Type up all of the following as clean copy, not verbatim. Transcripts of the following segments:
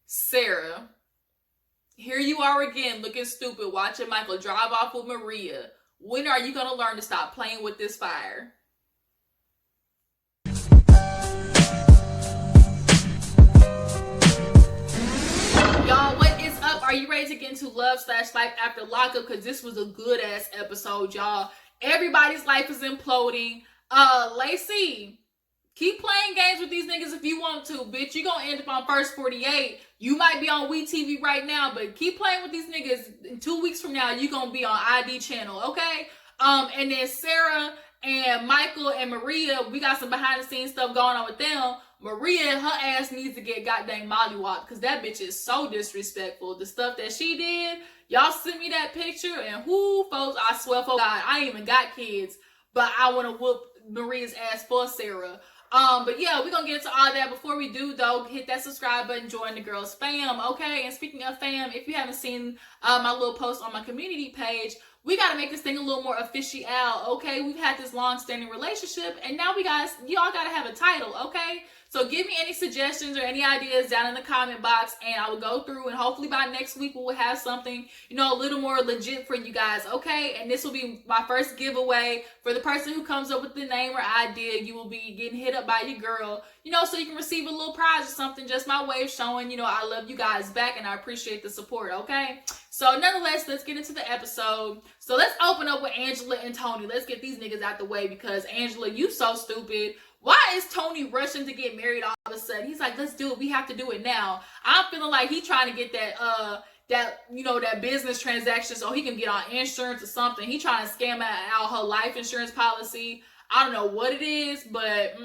Sara, here you are again looking stupid watching Michael drive off with Maria. When are you going to learn to stop playing with this fire? Y'all, what is up? Are you ready to get into love/life after lockup? Because this was a good ass episode, y'all. Everybody's life is imploding. Lacey, keep playing games with these niggas if you want to, bitch. You gonna end up on First 48. You might be on WeTV right now, but keep playing with these niggas. In 2 weeks from now, you gonna be on ID channel, okay? And then Sara and Michael and Maria, we got some behind the scenes stuff going on with them. Maria, her ass needs to get goddamn mollywopped because that bitch is so disrespectful. The stuff that she did, y'all sent me that picture, and folks, I swear for God, I ain't even got kids, but I want to whoop Maria's ass for Sara. But yeah, we're gonna get into all that. Before we do though, hit that subscribe button, join the girls fam, okay? And speaking of fam, if you haven't seen my little post on my community page, we gotta make this thing a little more official, okay? We've had this long-standing relationship, and now y'all gotta have a title, okay? So give me any suggestions or any ideas down in the comment box, and I will go through, and hopefully by next week we will have something, a little more legit for you guys, okay? And this will be my first giveaway. For the person who comes up with the name or idea, you will be getting hit up by your girl, so you can receive a little prize or something. Just my way of showing, I love you guys back, and I appreciate the support, okay? So nonetheless, let's get into the episode. So let's open up with Angela and Tony. Let's get these niggas out the way, because Angela, you so stupid. Why is Tony rushing to get married all of a sudden? He's like, let's do it. We have to do it now. I'm feeling like he trying to get that business transaction so he can get on insurance or something. He trying to scam out her life insurance policy. I don't know what it is, but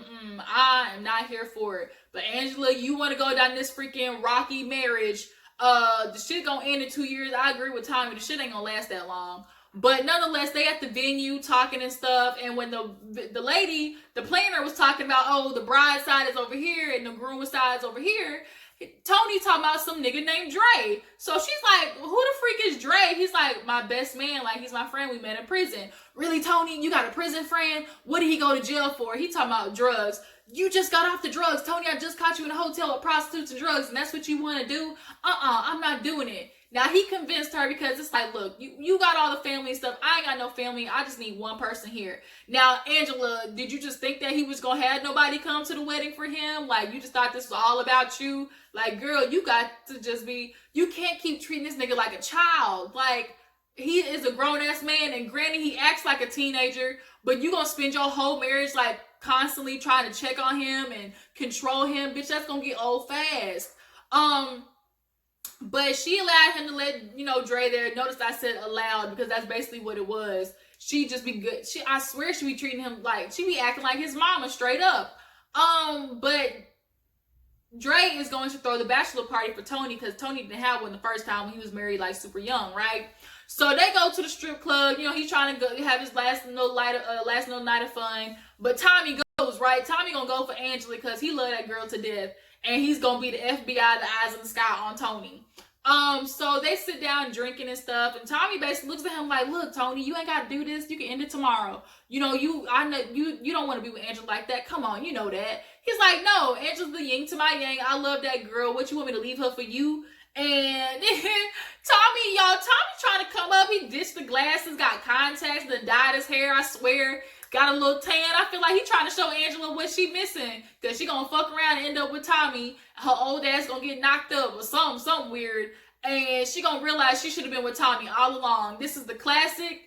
I am not here for it. But Angela, you want to go down this freaking rocky marriage. The shit gonna end in 2 years. I agree with Tommy. The shit ain't gonna last that long. But nonetheless, they at the venue talking and stuff. And when the lady, the planner, was talking about, the bride side is over here and the groom side is over here, Tony talking about some nigga named Dre. So she's like, who the freak is Dre? He's like, my best man. Like, he's my friend. We met in prison. Really, Tony? You got a prison friend? What did he go to jail for? He talking about drugs. You just got off the drugs. Tony, I just caught you in a hotel with prostitutes and drugs, and that's what you want to do? I'm not doing it. Now, he convinced her because it's like, look, you got all the family and stuff. I ain't got no family. I just need one person here. Now, Angela, did you just think that he was going to have nobody come to the wedding for him? Like, you just thought this was all about you? Like, girl, you got to just you can't keep treating this nigga like a child. Like, he is a grown-ass man, and granted, he acts like a teenager, but you going to spend your whole marriage, like, constantly trying to check on him and control him. Bitch, that's going to get old fast. But she allowed him to let, Dre there. Notice I said allowed because that's basically what it was. She just be good. I swear she be treating him like, she be acting like his mama straight up. But Dre is going to throw the bachelor party for Tony because Tony didn't have one the first time when he was married, like, super young, right? So they go to the strip club. He's trying to go have his last little night of fun. But Tommy goes, right? Tommy gonna go for Angela because he love that girl to death. And he's gonna be the FBI, the eyes in the sky on Tony. So they sit down drinking and stuff, and Tommy basically looks at him like, look, Tony, you ain't gotta do this. You can end it tomorrow. I know you don't want to be with Angela like that. Come on, you know that. He's like, no, Angela's the yin to my yang. I love that girl. What, you want me to leave her for you? And Tommy trying to come up. He ditched the glasses, got contacts, then dyed his hair, I swear. Got a little tan. I feel like he trying to show Angela what she missing. Because she going to fuck around and end up with Tommy. Her old ass going to get knocked up or something weird. And she going to realize she should have been with Tommy all along. This is the classic,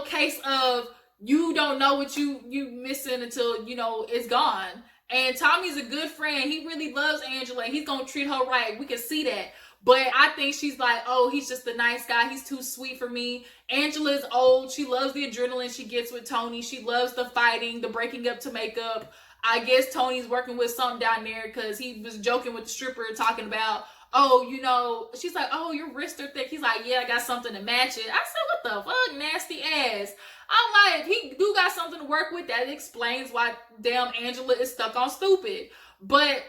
case of you don't know what you missing until, it's gone. And Tommy's a good friend. He really loves Angela. He's going to treat her right. We can see that. But I think she's like, he's just a nice guy. He's too sweet for me. Angela's old. She loves the adrenaline she gets with Tony. She loves the fighting, the breaking up to make up. I guess Tony's working with something down there because he was joking with the stripper talking about, she's like, your wrists are thick. He's like, yeah, I got something to match it. I said, what the fuck, nasty ass. I'm like, if he do got something to work with, that explains why damn Angela is stuck on stupid. But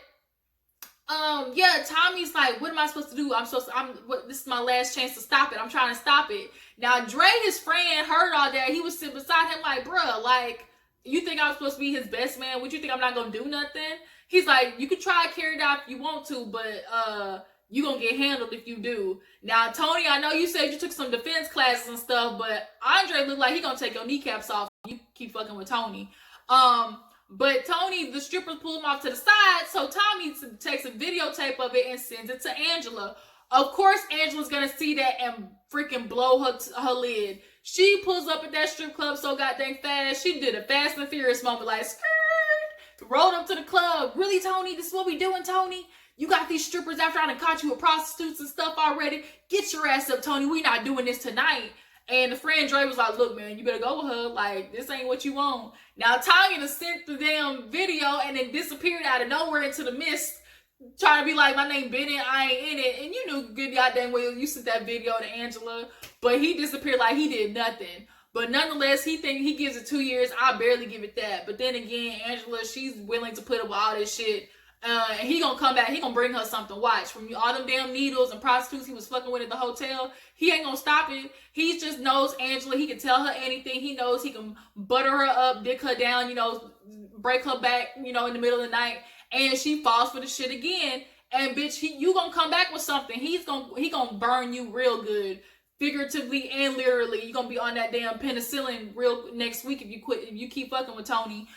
Tommy's like, what am I supposed to do? This is my last chance to stop it. I'm trying to stop it. Now, Dre, his friend, heard all that. He was sitting beside him like, bruh, like, you think I'm supposed to be his best man? Would you think I'm not gonna do nothing? He's like, you could try to carry it out if you want to, but you gonna get handled if you do. Now, Tony, I know you said you took some defense classes and stuff, but Andre looked like he gonna take your kneecaps off if you keep fucking with Tony. But Tony, the strippers pull him off to the side, so Tommy takes a videotape of it and sends it to Angela. Of course, Angela's gonna see that and freaking blow her lid. She pulls up at that strip club so goddamn fast. She did a Fast and Furious moment, like, skirt, rolled up to the club. Really, Tony? This is what we doing, Tony? You got these strippers after I done caught you with prostitutes and stuff already. Get your ass up, Tony. We not doing this tonight. And the friend Dre was like, look, man, you better go with her. Like, this ain't what you want. Now, Tanya sent the damn video and then disappeared out of nowhere into the mist, trying to be like, my name Bennett, I ain't in it. And you knew good goddamn well you sent that video to Angela. But he disappeared like he did nothing. But nonetheless, he gives it 2 years. I barely give it that. But then again, Angela, she's willing to put up with all this shit. And he gonna come back. He gonna bring her something. Watch. From all them damn needles and prostitutes he was fucking with at the hotel, he ain't gonna stop it. He just knows Angela. He can tell her anything. He knows he can butter her up, dick her down, break her back, in the middle of the night. And she falls for the shit again. And bitch, you gonna come back with something. He gonna burn you real good. Figuratively and literally. You're gonna be on that damn penicillin real next week if you keep fucking with Tony.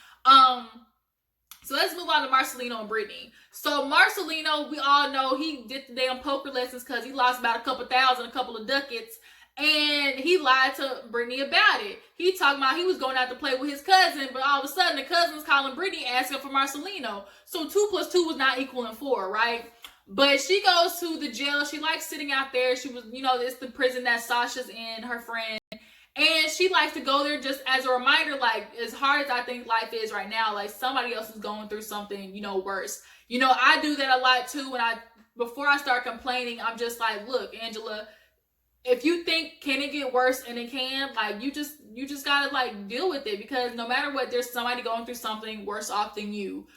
So let's move on to Marcelino and Brittany. So Marcelino, we all know he did the damn poker lessons because he lost about a couple of ducats. And he lied to Brittany about it. He talking about he was going out to play with his cousin, but all of a sudden the cousin's calling Brittany asking for Marcelino. So 2 + 2 was not equaling 4, right? But she goes to the jail. She likes sitting out there. She was, it's the prison that Sasha's in, her friend. And she likes to go there just as a reminder, like, as hard as I think life is right now, like, somebody else is going through something, worse. I do that a lot, too. Before I start complaining, I'm just like, look, Angela, if you think, can it get worse? And it can, like, you just gotta, like, deal with it. Because no matter what, there's somebody going through something worse off than you.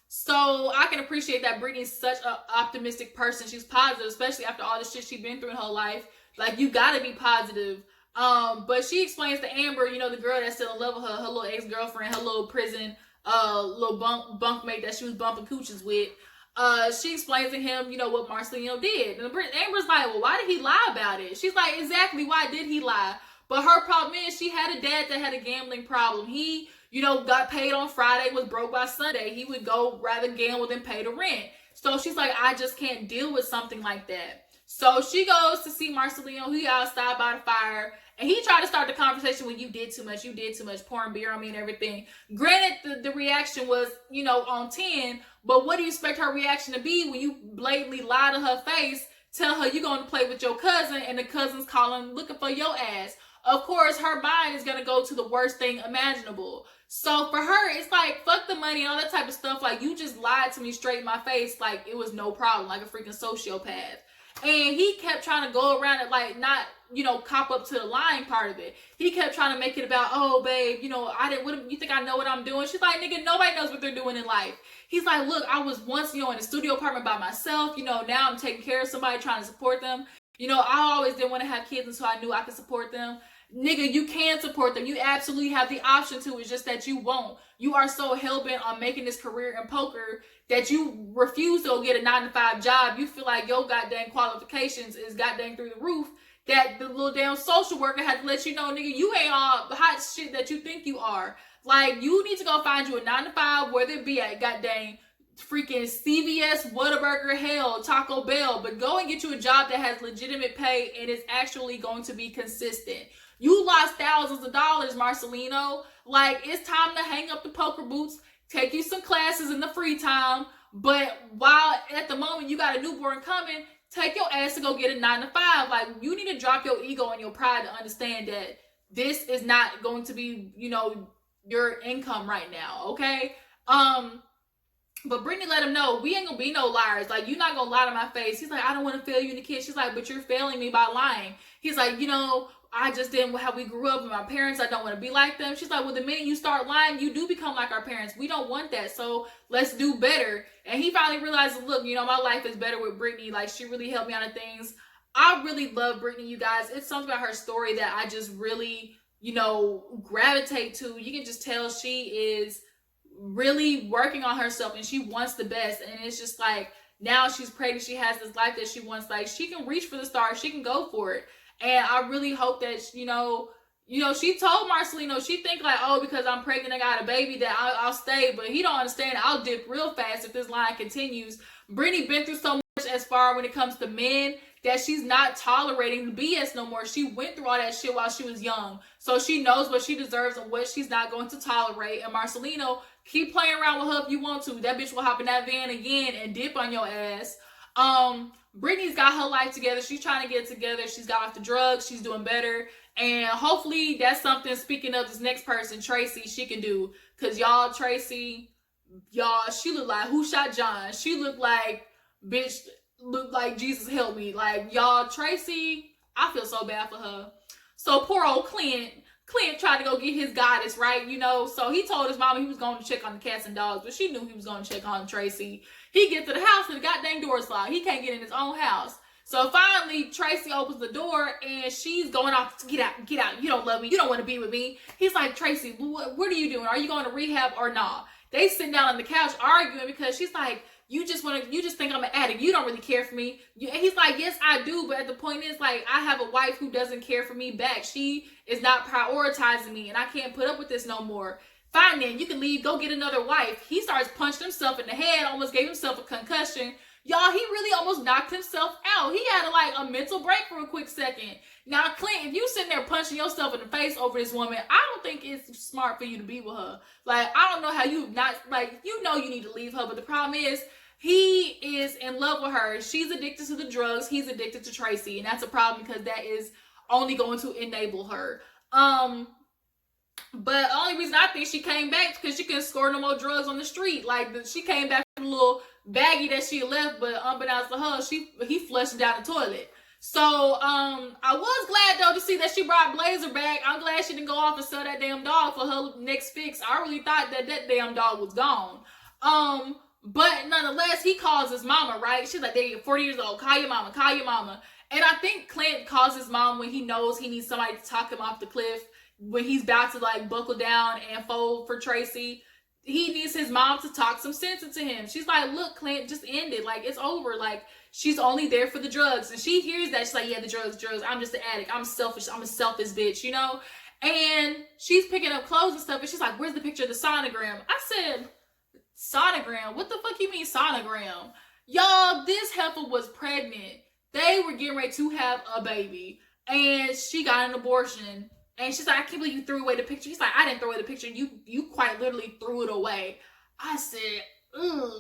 So I can appreciate that Brittany's such an optimistic person. She's positive, especially after all the shit she's been through in her life. Like, you gotta be positive. But she explains to Amber, the girl that's still in love with her little ex-girlfriend, her little prison, little bunkmate that she was bumping cooches with. She explains to him, what Marcelino did. And Amber's like, well, why did he lie about it? She's like, exactly, why did he lie? But her problem is she had a dad that had a gambling problem. He, got paid on Friday, was broke by Sunday. He would go rather gamble than pay the rent. So she's like, I just can't deal with something like that. So she goes to see Marcelino. He outside by the fire. And he tried to start the conversation with, you did too much, pouring beer on me and everything. Granted, the reaction was, on 10. But what do you expect her reaction to be when you blatantly lie to her face, tell her you're going to play with your cousin, and the cousin's looking for your ass? Of course, her mind is going to go to the worst thing imaginable. So for her, it's like, fuck the money and all that type of stuff. Like, you just lied to me straight in my face like it was no problem, like a freaking sociopath. And he kept trying to go around it, like, not, cop up to the lying part of it. He kept trying to make it about, oh, babe, you think I know what I'm doing? She's like, nigga, nobody knows what they're doing in life. He's like, look, I was once, in a studio apartment by myself. Now I'm taking care of somebody, trying to support them. I always didn't want to have kids until I knew I could support them. Nigga, you can support them. You absolutely have the option to. It's just that you won't. You are so hell-bent on making this career in poker that you refuse to go get a 9-to-5 job. You feel like your goddamn qualifications is goddamn through the roof, that the little damn social worker had to let you know, nigga, you ain't all the hot shit that you think you are. Like, you need to go find you a 9-to-5, whether it be at goddamn freaking CVS, Whataburger, hell, Taco Bell, but go and get you a job that has legitimate pay and is actually going to be consistent. You lost thousands of dollars, Marcelino. Like, it's time to hang up the poker boots, take you some classes in the free time, but while at the moment you got a newborn coming, take your ass to go get a 9-to-5. Like, you need to drop your ego and your pride to understand that this is not going to be, your income right now, okay? But Brittany let him know, we ain't gonna be no liars. Like, you're not gonna lie to my face. He's like, I don't want to fail you in the kid. She's like, but you're failing me by lying. He's like, I just didn't how we grew up with my parents. I don't want to be like them. She's like, well, the minute you start lying, you do become like our parents. We don't want that. So let's do better. And he finally realized, look, my life is better with Brittany. Like, she really helped me out of things. I really love Brittany, you guys. It's something about her story that I just really, gravitate to. You can just tell she is really working on herself and she wants the best. And it's just like, now she's pregnant, she has this life that she wants. Like, she can reach for the stars, she can go for it. And I really hope that, she told Marcelino, she think like, oh, because I'm pregnant, I got a baby, that I'll stay. But he don't understand, I'll dip real fast if this line continues. Brittany been through so much as far when it comes to men that she's not tolerating the BS no more. She went through all that shit while she was young. So she knows what she deserves and what she's not going to tolerate. And Marcelino, keep playing around with her if you want to. That bitch will hop in that van again and dip on your ass. Brittany's got her life together. She's trying to get it together. She's got off the drugs. She's doing better. And hopefully that's something, speaking of this next person, Tracy, she can do. Because y'all, Tracy, she looked like Who Shot John? She looked like, bitch, looked like Jesus help me. Like, y'all, Tracy, I feel so bad for her. So poor old Clint tried to go get his goddess, right? So he told his mama he was going to check on the cats and dogs, but she knew he was going to check on Tracy. He gets to the house and the goddamn door's locked. He can't get in his own house. So finally, Tracy opens the door and she's going off, get out. You don't love me. You don't want to be with me. He's like, Tracy, what are you doing? Are you going to rehab or not? They sit down on the couch arguing because she's like, you just think I'm an addict. You don't really care for me. And he's like, yes, I do. But the point is, like, I have a wife who doesn't care for me back. She is not prioritizing me, and I can't put up with this no more. Fine, then, you can leave. Go get another wife. He starts punching himself in the head, almost gave himself a concussion. Y'all, he really almost knocked himself out. He had a mental break for a quick second. Now, Clint, if you sitting there punching yourself in the face over this woman, I don't think it's smart for you to be with her. Like, I don't know how you not, like, you need to leave her, but the problem is, he is in love with her. She's addicted to the drugs. He's addicted to Tracy. And that's a problem because that is only going to enable her. But the only reason I think she came back is because she couldn't score no more drugs on the street. Like, she came back with a little baggie that she left, but unbeknownst to her, he flushed down the toilet. So, I was glad, though, to see that she brought Blazer back. I'm glad she didn't go off and sell that damn dog for her next fix. I really thought that damn dog was gone. But nonetheless, he calls his mama, right? She's like, they're 40 years old. Call your mama. Call your mama. And I think Clint calls his mom when he knows he needs somebody to talk him off the cliff. When he's about to, like, buckle down and fold for Tracy. He needs his mom to talk some sense into him. She's like, look, Clint, just end it. Like, it's over. Like, she's only there for the drugs. And she hears that. She's like, yeah, the drugs. I'm just an addict. I'm selfish. I'm a selfish bitch, And she's picking up clothes and stuff. And she's like, where's the picture of the sonogram? I said, sonogram? What the fuck you mean sonogram? Y'all, this heifer was pregnant. They were getting ready to have a baby. And she got an abortion. And she's like, I can't believe you threw away the picture. He's like, I didn't throw away the picture. You quite literally threw it away. I said, ugh,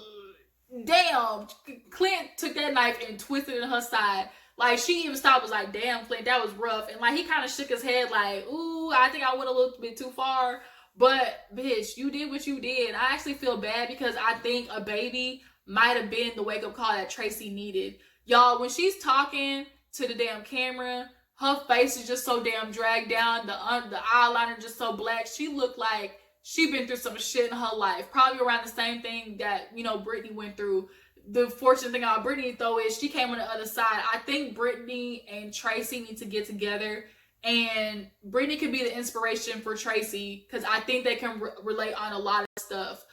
damn. Clint took that knife and twisted it in her side. Like, she even stopped, was like, damn, Clint, that was rough. And, like, he kind of shook his head like, ooh, I think I went a little bit too far. But, bitch, you did what you did. I actually feel bad because I think a baby might have been the wake-up call that Tracy needed. Y'all, when she's talking to the damn camera, her face is just so damn dragged down. The eyeliner just so black. She looked like she been through some shit in her life. Probably around the same thing that, Brittany went through. The fortunate thing about Brittany, though, is she came on the other side. I think Brittany and Tracy need to get together. And Brittany could be the inspiration for Tracy. Because I think they can relate on a lot of stuff.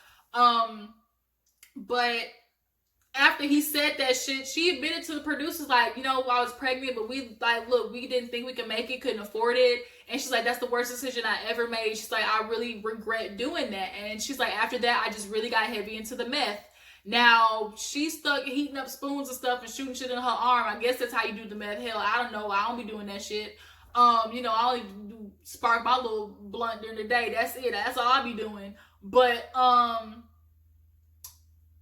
But after he said that shit, she admitted to the producers, like, I was pregnant, but we didn't think we could make it, couldn't afford it. And she's like, that's the worst decision I ever made. She's like, I really regret doing that. And she's like, after that, I just really got heavy into the meth. Now, she's stuck heating up spoons and stuff and shooting shit in her arm. I guess that's how you do the meth. Hell, I don't know. I don't be doing that shit. I only do spark my little blunt during the day. That's it. That's all I be doing. But,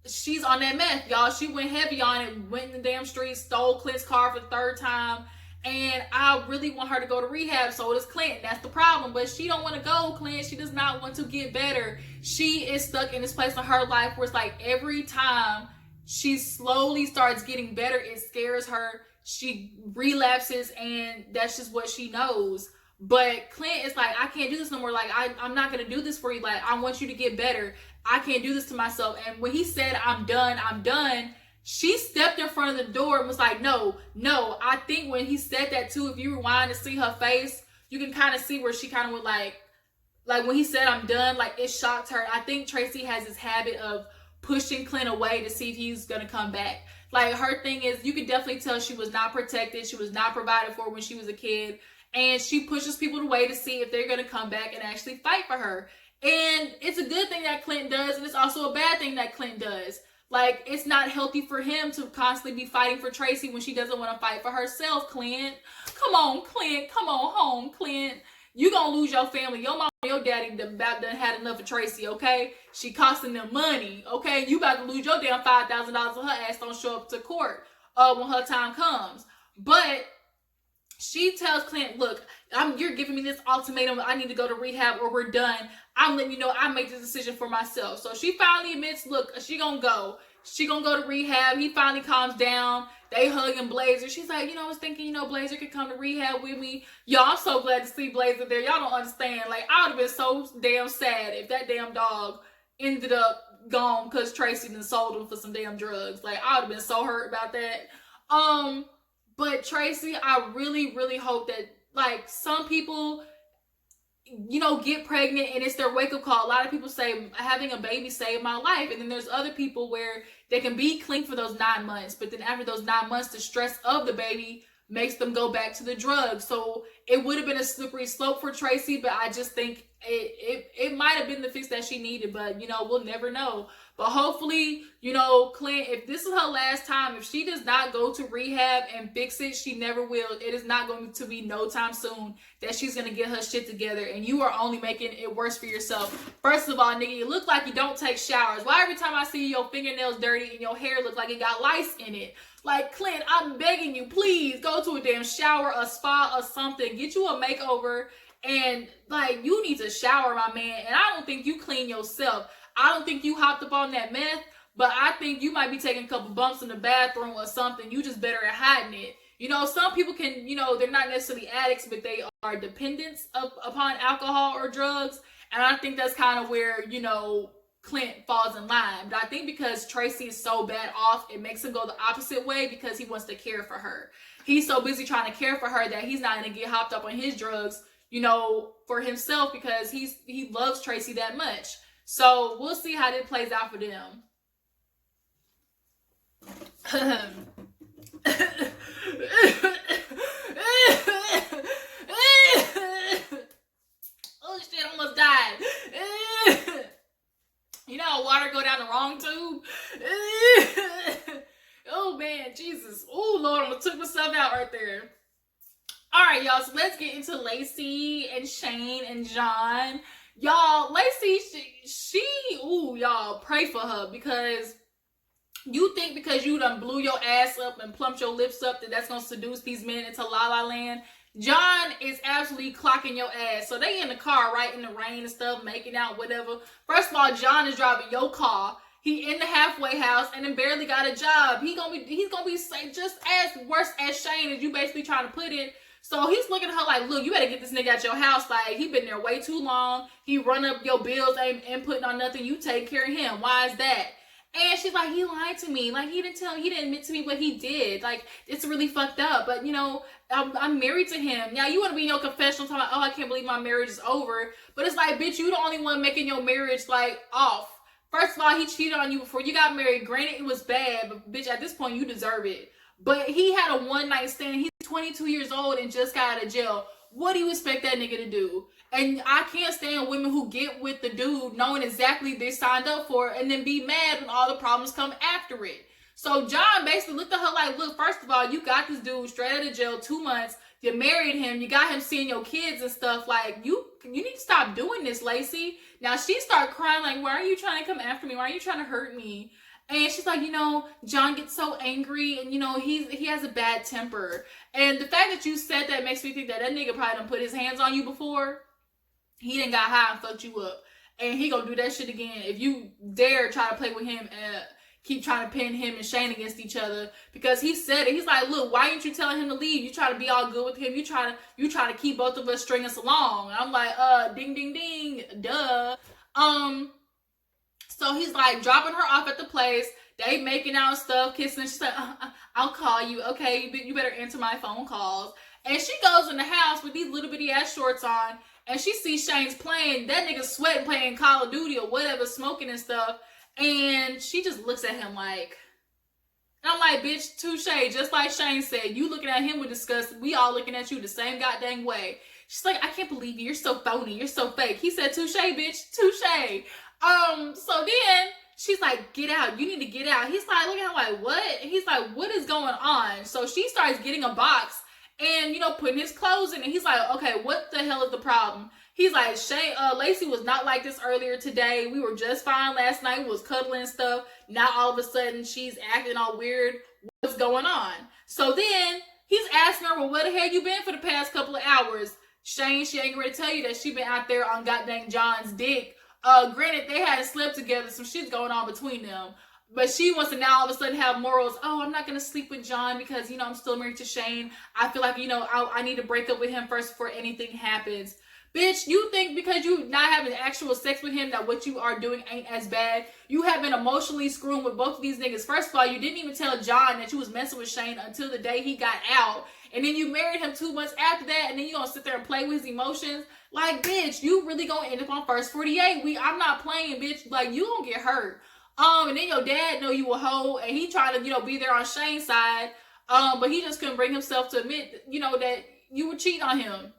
she's on that meth, y'all. She went heavy on it, went in the damn streets, stole Clint's car for the third time. And I really want her to go to rehab. So does Clint. That's the problem. But she don't want to go, Clint. She does not want to get better. She is stuck in this place in her life where it's like every time she slowly starts getting better, it scares her. She relapses, and that's just what she knows. But Clint is like, I can't do this no more. Like, I'm not going to do this for you. Like, I want you to get better. I can't do this to myself. And when he said, I'm done, she stepped in front of the door and was like, no. I think when he said that too, if you rewind to see her face, you can kind of see where she kind of would like when he said, I'm done, like, it shocked her. I think Tracy has this habit of pushing Clint away to see if he's gonna come back. Like, her thing is, you could definitely tell she was not protected, she was not provided for when she was a kid, and she pushes people away to see if they're gonna come back and actually fight for her. And it's a good thing that Clint does, and it's also a bad thing that Clint does. Like, it's not healthy for him to constantly be fighting for Tracy when she doesn't want to fight for herself, Clint. Come on, Clint. Come on home, Clint. You gonna lose your family. Your mom and your daddy about done had enough of Tracy, okay? She costing them money, okay? You about to lose your damn $5,000 when her ass don't show up to court when her time comes. But she tells Clint, look, you're giving me this ultimatum. I need to go to rehab or we're done. I'm letting you know I make this decision for myself. So she finally admits, look, she gonna go. She gonna go to rehab. He finally calms down. They hugging Blazer. She's like, I was thinking, Blazer could come to rehab with me. Y'all, I'm so glad to see Blazer there. Y'all don't understand. Like, I would have been so damn sad if that damn dog ended up gone because Tracy done sold him for some damn drugs. Like, I would have been so hurt about that. But Tracy, I really, really hope that, like, some people, get pregnant and it's their wake-up call. A lot of people say, having a baby saved my life. And then there's other people where they can be clean for those 9 months. But then after those 9 months, the stress of the baby makes them go back to the drugs. So it would have been a slippery slope for Tracy, but I just think it might have been the fix that she needed. But, we'll never know. But hopefully, Clint, if this is her last time, if she does not go to rehab and fix it, she never will. It is not going to be no time soon that she's going to get her shit together. And you are only making it worse for yourself. First of all, nigga, you look like you don't take showers. Why every time I see your fingernails dirty and your hair look like it got lice in it? Like, Clint, I'm begging you, please go to a damn shower, a spa, or something. Get you a makeover. And, like, you need to shower, my man. And I don't think you clean yourself. I don't think you hopped up on that meth, but I think you might be taking a couple bumps in the bathroom or something. You just better at hiding it. Some people can, they're not necessarily addicts, but they are dependents upon alcohol or drugs. And I think that's kind of where, Clint falls in line. But I think because Tracy is so bad off, it makes him go the opposite way because he wants to care for her. He's so busy trying to care for her that he's not going to get hopped up on his drugs, for himself because he loves Tracy that much. So we'll see how this plays out for them. Oh shit, I almost died. Water go down the wrong tube. Oh man, Jesus. Oh Lord, I almost took myself out right there. Alright, y'all, so let's get into Lacey and Shane and John. Y'all, Lacey, y'all, pray for her because you think because you done blew your ass up and plumped your lips up that that's going to seduce these men into La La Land. John is absolutely clocking your ass. So they in the car, right, in the rain and stuff, making out, whatever. First of all, John is driving your car. He in the halfway house and then barely got a job. He's gonna be just as worse as Shane as you basically trying to put it. So he's looking at her like, look, you better get this nigga out your house. Like, he been there way too long. He run up your bills, ain't inputting on nothing. You take care of him. Why is that? And she's like, he lied to me. Like, he didn't admit to me what he did. Like, it's really fucked up. But, I'm married to him. Now, you want to be in your confessional talking about, oh, I can't believe my marriage is over. But it's like, bitch, you the only one making your marriage, like, off. First of all, he cheated on you before you got married. Granted, it was bad. But, bitch, at this point, you deserve it. But he had a one-night stand. He's 22 years old and just got out of jail. What do you expect that nigga to do? And I can't stand women who get with the dude knowing exactly they signed up for it and then be mad when all the problems come after it. So John basically looked at her like, look, first of all, you got this dude straight out of jail 2 months. You married him. You got him seeing your kids and stuff. Like, you need to stop doing this, Lacey. Now she started crying like, why are you trying to come after me? Why are you trying to hurt me? And she's like, John gets so angry and, he has a bad temper. And the fact that you said that makes me think that nigga probably done put his hands on you before. He done got high and fucked you up. And he gonna do that shit again if you dare try to play with him and keep trying to pin him and Shane against each other. Because he said it. He's like, look, why aren't you telling him to leave? You try to be all good with him. You try to keep both of us string us along. And I'm like, ding, ding, ding. Duh. So he's like dropping her off at the place. They making out stuff, kissing. She's like, I'll call you. Okay, you better answer my phone calls. And she goes in the house with these little bitty ass shorts on. And she sees Shane's playing. That nigga sweating playing Call of Duty or whatever, smoking and stuff. And she just looks at him like, and I'm like, bitch, touche. Just like Shane said, you looking at him with disgust. We all looking at you the same goddamn way. She's like, I can't believe you. You're so phony. You're so fake. He said, touche, bitch, touche. So then she's like, get out. You need to get out. He's like, looking at her like, what? And he's like, what is going on? So she starts getting a box and, putting his clothes in it. He's like, okay, what the hell is the problem? He's like, Lacey was not like this earlier today. We were just fine last night. We was cuddling and stuff. Now all of a sudden she's acting all weird. What's going on? So then he's asking her, well, where the hell you been for the past couple of hours? Shane, she ain't ready to tell you that she been out there on goddamn John's dick. Granted, they hadn't slept together. Some shit's going on between them. But she wants to now all of a sudden have morals. Oh, I'm not going to sleep with John because, I'm still married to Shane. I feel like, I need to break up with him first before anything happens. Bitch, you think because you not having actual sex with him that what you are doing ain't as bad? You have been emotionally screwing with both of these niggas. First of all, you didn't even tell John that you was messing with Shane until the day he got out. And then you married him 2 months after that, and then you gonna sit there and play with his emotions? Like, bitch, you really gonna end up on first 48. I'm not playing, bitch. Like, you gonna get hurt. And then your dad know you a hoe, and he trying to, be there on Shane's side. But he just couldn't bring himself to admit, that you would cheat on him.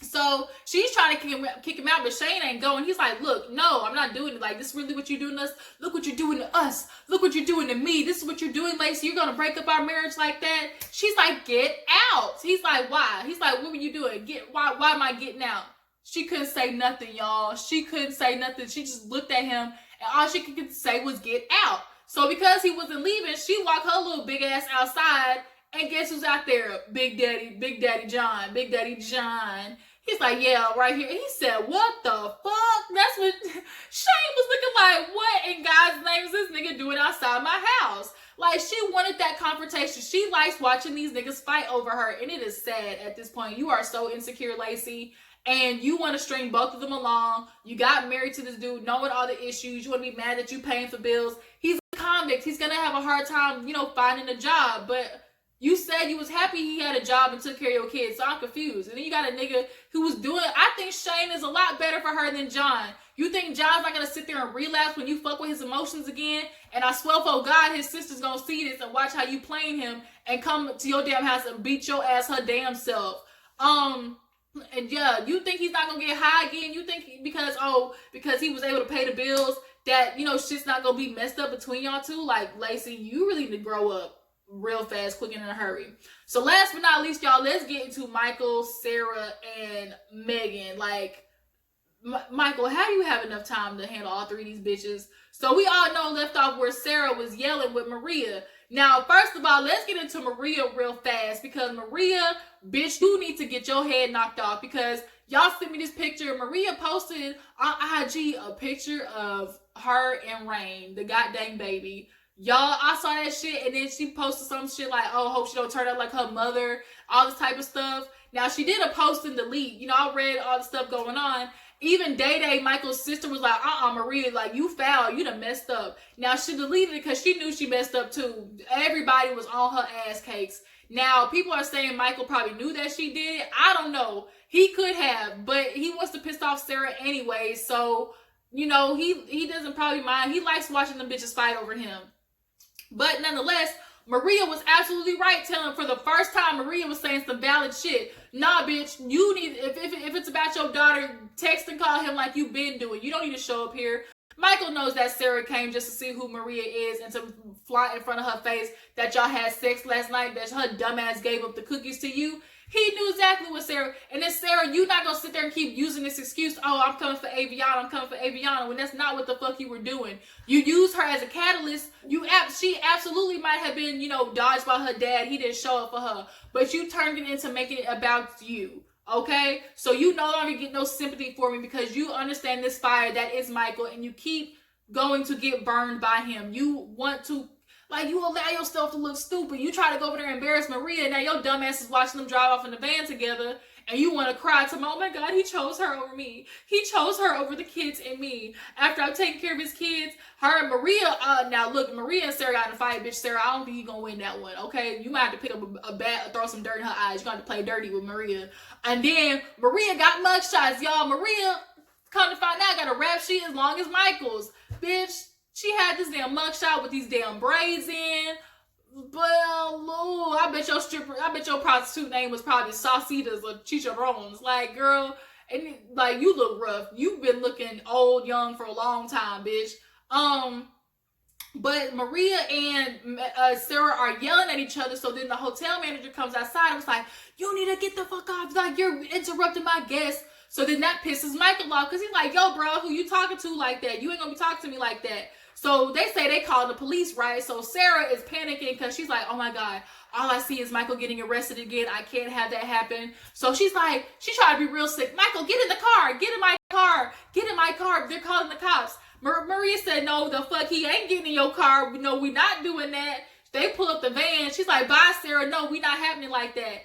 So she's trying to kick him out, but Shane ain't going. He's like, look, no, I'm not doing it. Like, this is really what you're doing to us? Look what you're doing to us. Look what you're doing to me. This is what you're doing, Lacey. You're going to break up our marriage like that? She's like, get out. He's like, why? He's like, what were you doing? Why am I getting out? She couldn't say nothing, y'all. She couldn't say nothing. She just looked at him, and all she could say was get out. So because he wasn't leaving, she walked her little big ass outside, and guess who's out there? Big Daddy John. He's like, yeah, right here. He said, what the fuck? That's what Shane was looking like. What in God's name is this nigga doing outside my house? Like, she wanted that confrontation. She likes watching these niggas fight over her. And it is sad at this point. You are so insecure, Lacey. And you want to string both of them along. You got married to this dude, knowing all the issues. You want to be mad that you paying for bills. He's a convict. He's going to have a hard time, finding a job. But you said you was happy he had a job and took care of your kids, so I'm confused. And then you got a nigga who was doing, I think Shane is a lot better for her than John. You think John's not going to sit there and relapse when you fuck with his emotions again? And I swear for God, his sister's going to see this and watch how you playing him and come to your damn house and beat your ass her damn self. And yeah, you think he's not going to get high again? You think because he was able to pay the bills that, shit's not going to be messed up between y'all two? Like, Lacey, you really need to grow up real fast, quick, and in a hurry. So last but not least, y'all, let's get into Michael, Sara, and Megan. Like, Michael, how do you have enough time to handle all three of these bitches? So we all know left off where Sara was yelling with Maria. Now, first of all, let's get into Maria real fast because Maria, bitch, you need to get your head knocked off because y'all sent me this picture. Maria posted on IG a picture of her and Rain, the goddamn baby. Y'all, I saw that shit, and then she posted some shit like, oh, hope she don't turn out like her mother, all this type of stuff. Now, she did a post and delete. I read all the stuff going on. Even Day, Michael's sister, was like, Maria, like, you foul. You done messed up. Now, she deleted it because she knew she messed up, too. Everybody was on her ass cakes. Now, people are saying Michael probably knew that she did it. I don't know. He could have, but he wants to piss off Sara anyway, so, he doesn't probably mind. He likes watching them bitches fight over him. But nonetheless, Maria was absolutely right telling for the first time. Maria was saying some valid shit. Nah, bitch, you need, if it's about your daughter, text and call him like you been doing. You don't need to show up here. Michael knows that Sara came just to see who Maria is and to fly in front of her face that y'all had sex last night, that her dumbass gave up the cookies to you. He knew exactly what Sara, and then Sara, you not gonna sit there and keep using this excuse, oh, I'm coming for Aviana, when that's not what the fuck you were doing. You used her as a catalyst. She absolutely might have been, dodged by her dad. He didn't show up for her, but you turned it into making it about you. Okay? So you no longer get no sympathy for me because you understand this fire that is Michael, and you keep going to get burned by him. You want to, like, you allow yourself to look stupid. You try to go over there and embarrass Maria. Now your dumb ass is watching them drive off in the van together. And you want to cry to him, oh my God, he chose her over me. He chose her over the kids and me. After I've taken care of his kids, her and Maria, now look, Maria and Sara got in a fight, bitch. Sara, I don't think you're going to win that one, okay? You might have to pick up a bat, throw some dirt in her eyes. You're going to have to play dirty with Maria. And then Maria got mugshots, y'all. Maria, come to find out, got a rap sheet as long as Michael's. Bitch, She had this damn mugshot with these damn braids in. Well, Lord, I bet your prostitute name was probably Saucitas or Chicharrones. Like, girl, and like you look rough. You've been looking old, young for a long time, bitch. But Maria and Sara are yelling at each other. So then the hotel manager comes outside and was like, "You need to get the fuck off. Like, you're interrupting my guests." So then that pisses Michael off because he's like, "Yo, bro, who you talking to like that? You ain't gonna be talking to me like that." So they say they called the police, right? So Sara is panicking because she's like, "Oh my God, all I see is Michael getting arrested again. I can't have that happen." So she's like, she tried to be real sick. "Michael, get in the car. Get in my car. Get in my car. They're calling the cops." Maria said, "No, the fuck, he ain't getting in your car. No, we not doing that." They pull up the van. She's like, "Bye, Sara. No, we not happening like that."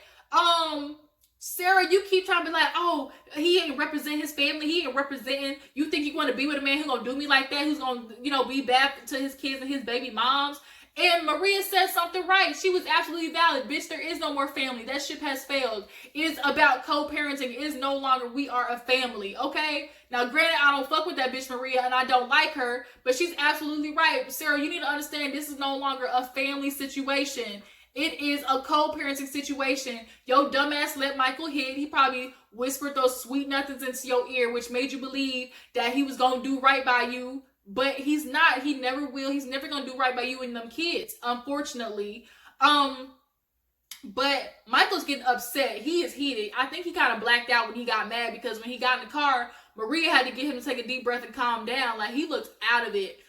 Sara, you keep trying to be like, "Oh, he ain't represent his family. He ain't representing. You think you want to be with a man who's going to do me like that? Who's going to, be bad to his kids and his baby moms?" And Maria said something right. She was absolutely valid. Bitch, there is no more family. That ship has failed. It's about co-parenting. It is no longer we are a family, okay? Now, granted, I don't fuck with that bitch Maria, and I don't like her, but she's absolutely right. Sara, you need to understand this is no longer a family situation. It is a co-parenting situation. Your dumbass let Michael hit. He probably whispered those sweet nothings into your ear, which made you believe that he was going to do right by you. But he's not. He never will. He's never going to do right by you and them kids, unfortunately. But Michael's getting upset. He is heated. I think he kind of blacked out when he got mad because when he got in the car, Maria had to get him to take a deep breath and calm down. Like, he looked out of it.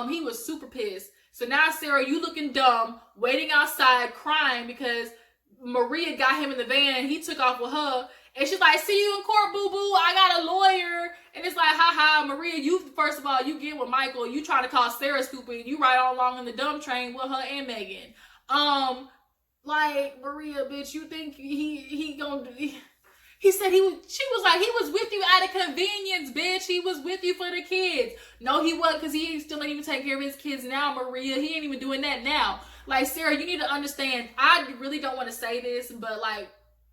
He was super pissed. So now, Sara, you looking dumb, waiting outside, crying because Maria got him in the van. He took off with her. And she's like, "See you in court, boo-boo. I got a lawyer." And it's like, ha, Maria, you, first of all, you get with Michael. You try to call Sara stupid. You ride all along in the dumb train with her and Megan. Like, Maria, bitch, you think he gonna do... She was like, "He was with you out of convenience, bitch. He was with you for the kids." No, he wasn't, because he still ain't even taking care of his kids now, Maria. He ain't even doing that now. Like, Sara, you need to understand, I really don't want to say this, but like,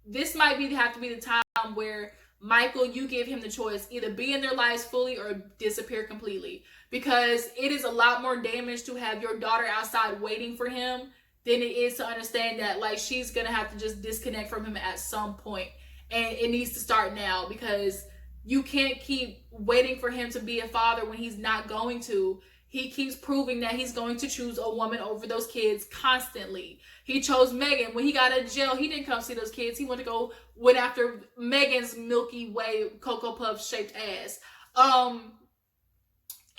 this might have to be the time where Michael, you give him the choice, either be in their lives fully or disappear completely. Because it is a lot more damage to have your daughter outside waiting for him than it is to understand that, like, she's going to have to just disconnect from him at some point. And it needs to start now, because you can't keep waiting for him to be a father when he's not going to. He keeps proving that he's going to choose a woman over those kids constantly. He chose Megan. When he got out of jail, he didn't come see those kids. He went after Megan's Milky Way Cocoa Puff shaped ass.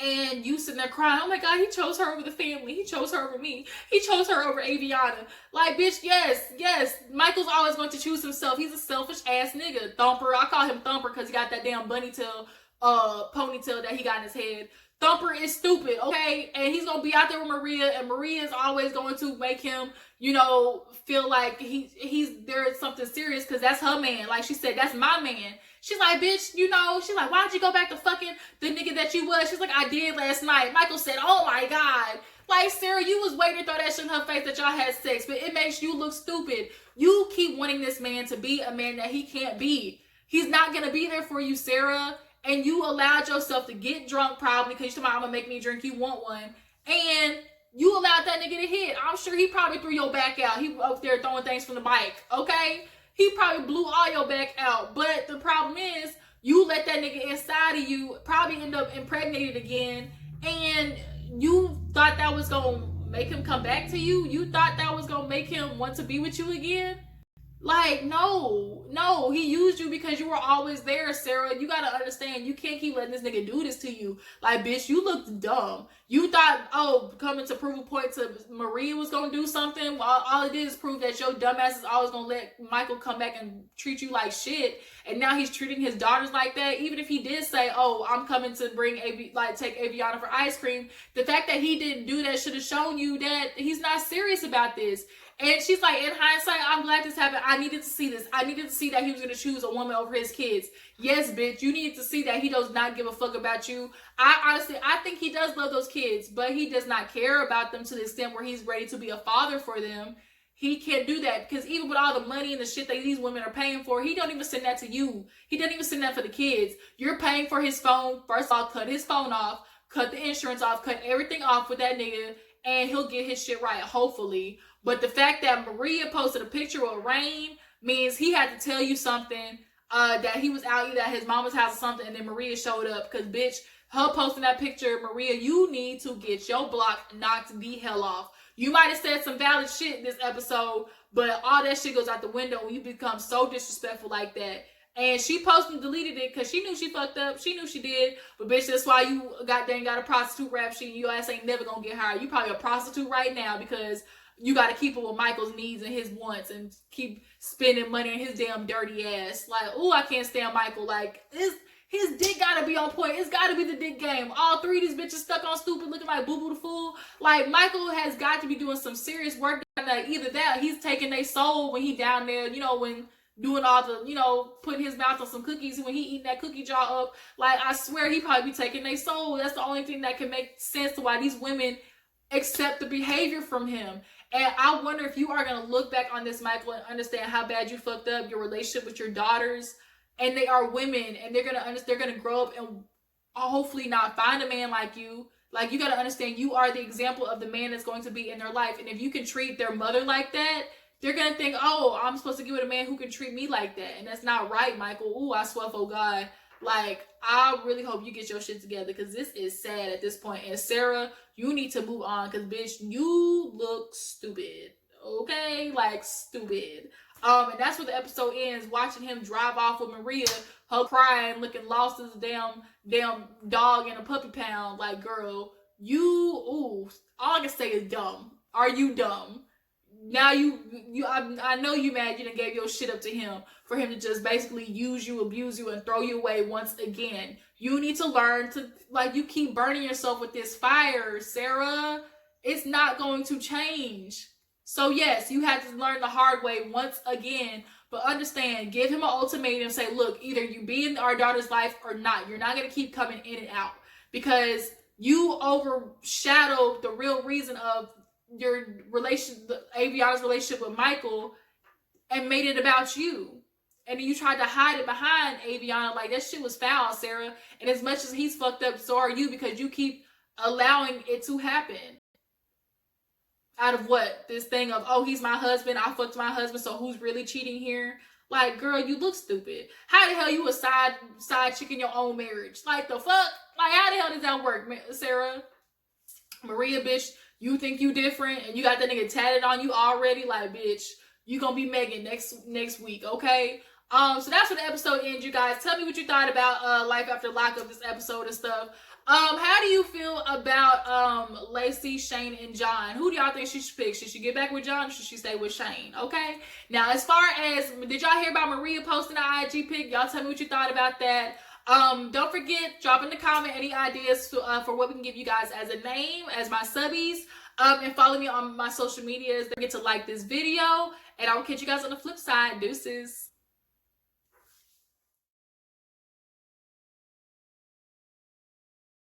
And you sitting there crying, "Oh my God, he chose her over the family. He chose her over me. He chose her over Aviana." Like, bitch, yes. Michael's always going to choose himself. He's a selfish ass nigga. Thumper. I call him Thumper because he got that damn bunny tail, ponytail that he got in his head. Thumper is stupid, okay? And he's going to be out there with Maria, and Maria is always going to make him, feel like there is something serious because that's her man. Like she said, "That's my man." She's like, "Bitch, she's like, "Why'd you go back to fucking the nigga that you was?" She's like, "I did last night." Michael said, "Oh my God." Like, Sara, you was waiting to throw that shit in her face that y'all had sex, but it makes you look stupid. You keep wanting this man to be a man that he can't be. He's not going to be there for you, Sara. And you allowed yourself to get drunk probably because you're talking about, "I'm going to make me a drink, you want one." And you allowed that nigga to hit. I'm sure he probably threw your back out. He up there throwing things from the bike, okay? He probably blew all your back out. But the problem is, you let that nigga inside of you probably end up impregnated again. And you thought that was going to make him come back to you? You thought that was going to make him want to be with you again? Like, no, he used you because you were always there, Sara. You gotta understand, you can't keep letting this nigga do this to you. Like, bitch, you looked dumb. You thought, coming to prove a point to Maria was gonna do something. All it did is prove that your dumbass is always gonna let Michael come back and treat you like shit. And now he's treating his daughters like that. Even if he did say, "Oh, I'm coming to take Aviana for ice cream," the fact that he didn't do that should have shown you that he's not serious about this. And she's like, "In hindsight, I'm glad this happened. I needed to see this. I needed to see that he was going to choose a woman over his kids." Yes, bitch, you needed to see that he does not give a fuck about you. I think he does love those kids, but he does not care about them to the extent where he's ready to be a father for them. He can't do that because even with all the money and the shit that these women are paying for, he don't even send that to you. He doesn't even send that for the kids. You're paying for his phone. First of all, cut his phone off. cut the insurance off, cut everything off with that nigga, and he'll get his shit right, hopefully. But the fact that Maria posted a picture of rain means he had to tell you something, that he was out either at his mama's house or something, and then Maria showed up. Because, bitch, her posting that picture, Maria, you need to get your block knocked the hell off. You might have said some valid shit this episode, but all that shit goes out the window when you become so disrespectful like that. And she posted and deleted it because she knew she fucked up. She knew she did. But bitch, that's why you goddamn got a prostitute rap sheet. Your ass ain't never gonna get hired. You probably a prostitute right now because you gotta keep up with Michael's needs and his wants and keep spending money on his damn dirty ass. Like, ooh, I can't stand Michael. Like, his dick gotta be on point. It's gotta be the dick game. All three of these bitches stuck on stupid looking like Boo Boo the Fool. Like, Michael has got to be doing some serious work. Like, either that, he's taking their soul when he down there, you know, when doing all the, you know, putting his mouth on some cookies when he eating that cookie jar up. Like, I swear he probably be taking their soul. That's the only thing that can make sense to why these women accept the behavior from him. And I wonder if you are going to look back on this, Michael, and understand how bad you fucked up your relationship with your daughters. And they are women, and they're going to grow up and hopefully not find a man like you. Like, you got to understand, you are the example of the man that's going to be in their life. And if you can treat their mother like that, they're going to think, oh, I'm supposed to get with a man who can treat me like that. And that's not right, Michael. Ooh, I swear, oh God. Like, I really hope you get your shit together because this is sad at this point. And Sarah, you need to move on because, bitch, you look stupid. Okay? Like, stupid. And that's where the episode ends, watching him drive off with Maria, her crying, looking lost as a damn dog in a puppy pound. Like, girl, all I can say is dumb. Are you dumb? Now I know you mad you done gave your shit up to him for him to just basically use you, abuse you, and throw you away once again. You need to learn to, like, you keep burning yourself with this fire, Sarah. It's not going to change. So yes, you had to learn the hard way once again, but understand, give him an ultimatum, say, look, either you be in our daughter's life or not. You're not going to keep coming in and out because you overshadowed the real reason of your Aviana's relationship with Michael and made it about you. And then you tried to hide it behind Aviana. Like, that shit was foul, Sarah. And as much as he's fucked up, so are you because you keep allowing it to happen. Out of what? This thing of, oh, he's my husband, I fucked my husband, so who's really cheating here? Like, girl, you look stupid. How the hell you a side chick in your own marriage? Like, the fuck? Like, how the hell does that work, Sarah? Maria, bitch, you think you different and you got that nigga tatted on you already? Like, bitch, you gonna be Megan next week, okay? So that's where the episode ends, you guys. Tell me what you thought about Life After Lockup, this episode and stuff. How do you feel about Lacey, Shane, and John? Who do y'all think she should pick? Should she get back with John or should she stay with Shane? Okay. Now, as far as, did y'all hear about Maria posting the IG pic? Y'all tell me what you thought about that. Don't forget, drop in the comment any ideas for what we can give you guys as a name, as my subbies. And follow me on my social medias. Don't forget to like this video. And I will catch you guys on the flip side. Deuces.